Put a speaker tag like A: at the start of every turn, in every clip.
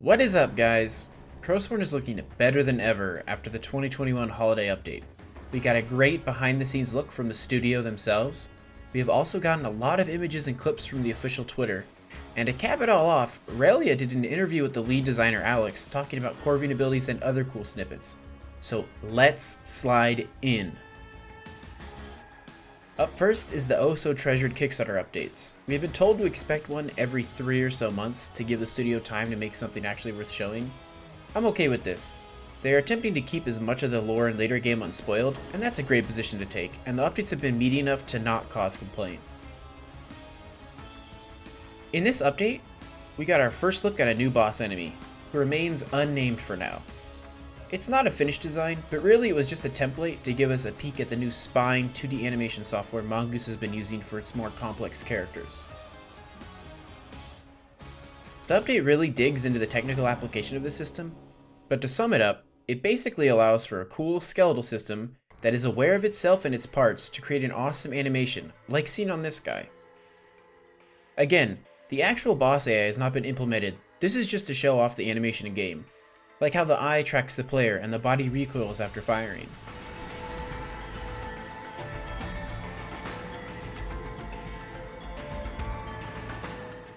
A: What is up, guys? Crowsworn is looking better than ever after the 2021 holiday update. We got a great behind the scenes look from the studio themselves. We have also gotten a lot of images and clips from the official Twitter. And to cap it all off, Relia did an interview with the lead designer Alex talking about Corving Abilities and other cool snippets. So let's slide in. Up first is the oh so treasured Kickstarter updates. We have been told to expect one every 3 or so months to give the studio time to make something actually worth showing. I'm okay with this. They are attempting to keep as much of the lore in later game unspoiled, and that's a great position to take, and the updates have been meaty enough to not cause complaint. In this update, we got our first look at a new boss enemy, who remains unnamed for now. It's not a finished design, but really it was just a template to give us a peek at the new spine 2D animation software Mongoose has been using for its more complex characters. The update really digs into the technical application of the system, but to sum it up, it basically allows for a cool skeletal system that is aware of itself and its parts to create an awesome animation, like seen on this guy. Again, the actual boss AI has not been implemented, this is just to show off the animation in game. Like how the eye tracks the player and the body recoils after firing.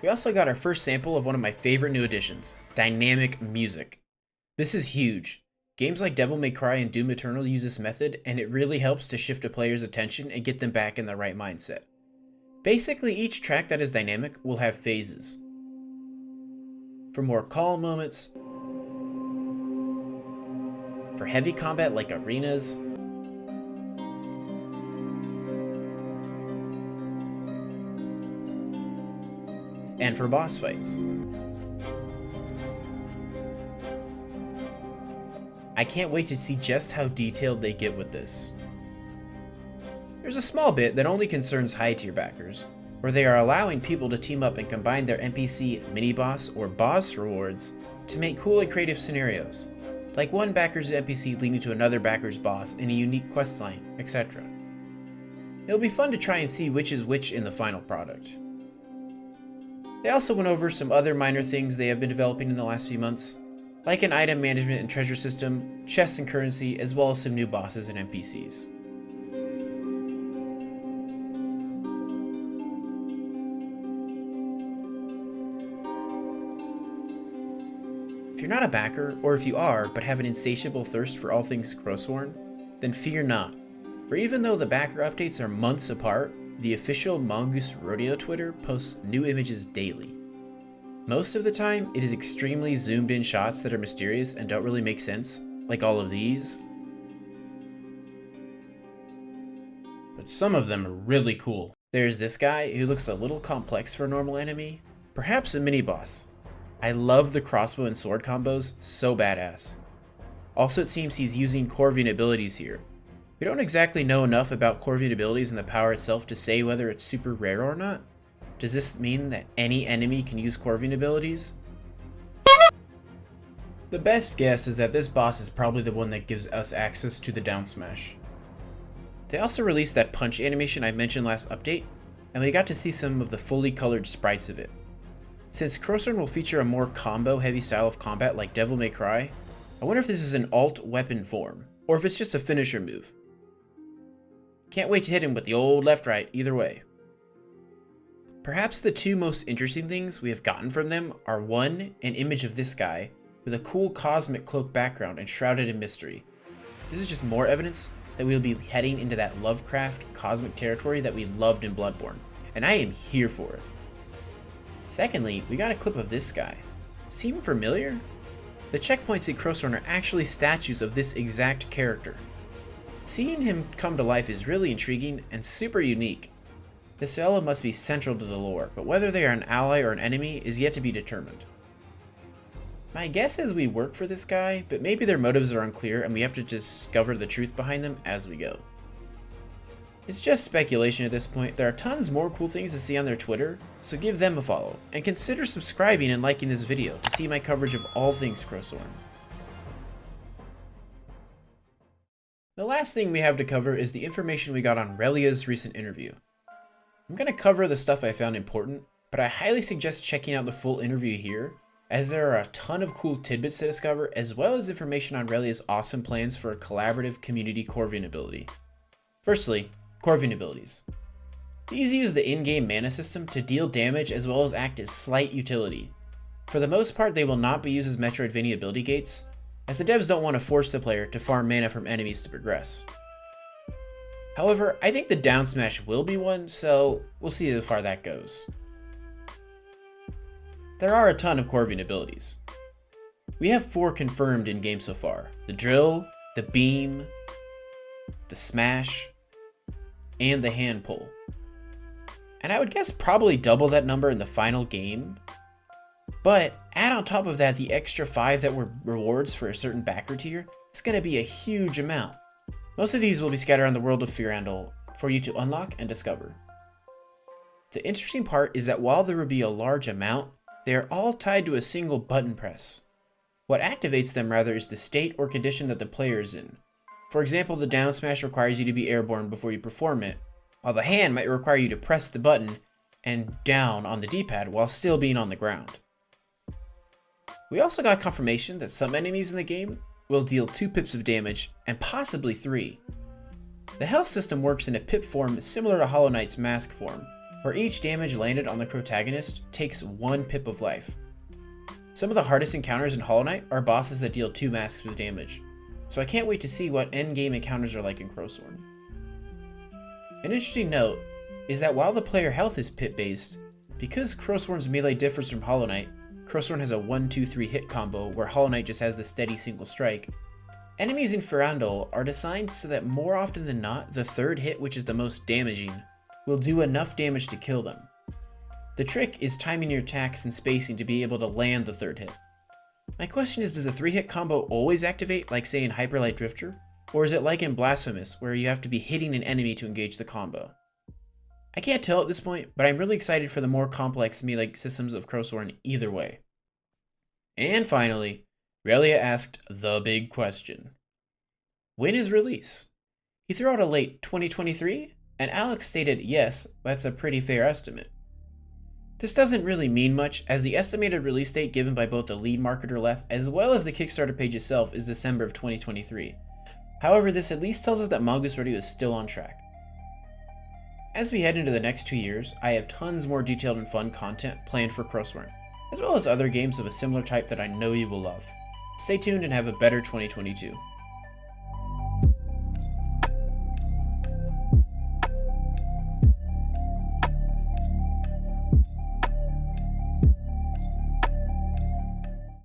A: We also got our first sample of one of my favorite new additions, dynamic music. This is huge. Games like Devil May Cry and Doom Eternal use this method, and it really helps to shift a player's attention and get them back in the right mindset. Basically, each track that is dynamic will have phases. For more calm moments, for heavy combat like arenas, and for boss fights. I can't wait to see just how detailed they get with this. There's a small bit that only concerns high tier backers, where they are allowing people to team up and combine their NPC, mini-boss, or boss rewards to make cool and creative scenarios, like one backer's NPC leading to another backer's boss in a unique questline, etc. It'll be fun to try and see which is which in the final product. They also went over some other minor things they have been developing in the last few months, like an item management and treasure system, chests and currency, as well as some new bosses and NPCs. If you're not a backer, or if you are but have an insatiable thirst for all things Crowsworn, then fear not, for even though the backer updates are months apart, the official Mongoose Rodeo Twitter posts new images daily. Most of the time, it is extremely zoomed in shots that are mysterious and don't really make sense, like all of these. But some of them are really cool. There's this guy who looks a little complex for a normal enemy, perhaps a mini-boss. I love the crossbow and sword combos, so badass. Also, it seems he's using Corving Abilities here. We don't exactly know enough about Corving Abilities and the power itself to say whether it's super rare or not. Does this mean that any enemy can use Corving Abilities? The best guess is that this boss is probably the one that gives us access to the down smash. They also released that punch animation I mentioned last update, and we got to see some of the fully colored sprites of it. Since Crowsworn will feature a more combo-heavy style of combat like Devil May Cry, I wonder if this is an alt weapon form, or if it's just a finisher move. Can't wait to hit him with the old left-right either way. Perhaps the two most interesting things we have gotten from them are one, an image of this guy, with a cool cosmic cloak background and shrouded in mystery. This is just more evidence that we will be heading into that Lovecraft cosmic territory that we loved in Bloodborne, and I am here for it. Secondly, we got a clip of this guy. Seem familiar? The checkpoints in Crowsworn are actually statues of this exact character. Seeing him come to life is really intriguing and super unique. This fellow must be central to the lore, but whether they are an ally or an enemy is yet to be determined. My guess is we work for this guy, but maybe their motives are unclear and we have to discover the truth behind them as we go. It's just speculation at this point. There are tons more cool things to see on their Twitter, so give them a follow, and consider subscribing and liking this video to see my coverage of all things Crowsworn. The last thing we have to cover is the information we got on Relia's recent interview. I'm going to cover the stuff I found important, but I highly suggest checking out the full interview here, as there are a ton of cool tidbits to discover, as well as information on Relia's awesome plans for a collaborative community Corving ability. Firstly, Corving Abilities. These use the in-game mana system to deal damage as well as act as slight utility. For the most part, they will not be used as Metroidvania ability gates, as the devs don't want to force the player to farm mana from enemies to progress. However, I think the down smash will be one, so we'll see how far that goes. There are a ton of Corving abilities. We have 4 confirmed in-game so far: the drill, the beam, the smash, and the hand pull. And I would guess probably double that number in the final game. But add on top of that the extra 5 that were rewards for a certain backer tier, it's going to be a huge amount. Most of these will be scattered around the world of Fearanndal for you to unlock and discover. The interesting part is that while there will be a large amount, they are all tied to a single button press. What activates them rather is the state or condition that the player is in. For example, the down smash requires you to be airborne before you perform it, while the hand might require you to press the button and down on the D-pad while still being on the ground. We also got confirmation that some enemies in the game will deal 2 pips of damage, and possibly 3. The health system works in a pip form similar to Hollow Knight's mask form, where each damage landed on the protagonist takes 1 pip of life. Some of the hardest encounters in Hollow Knight are bosses that deal 2 masks of damage, so I can't wait to see what endgame encounters are like in Crowsworn. An interesting note is that while the player health is pip based, because Crowsworn's melee differs from Hollow Knight, Crowsworn has a 1-2-3 hit combo where Hollow Knight just has the steady single strike, enemies in Fearanndal are designed so that more often than not, the 3rd hit, which is the most damaging, will do enough damage to kill them. The trick is timing your attacks and spacing to be able to land the 3rd hit. My question is, does the 3-hit combo always activate, like say in Hyperlight Drifter? Or is it like in Blasphemous, where you have to be hitting an enemy to engage the combo? I can't tell at this point, but I'm really excited for the more complex melee systems of Crowsworn either way. And finally, Relia asked the big question. When is release? He threw out a late 2023, and Alex stated yes, that's a pretty fair estimate. This doesn't really mean much, as the estimated release date given by both the lead marketer Leth as well as the Kickstarter page itself is December of 2023. However, this at least tells us that Mongoose Radio is still on track. As we head into the next 2 years, I have tons more detailed and fun content planned for Crowsworn, as well as other games of a similar type that I know you will love. Stay tuned and have a better 2022.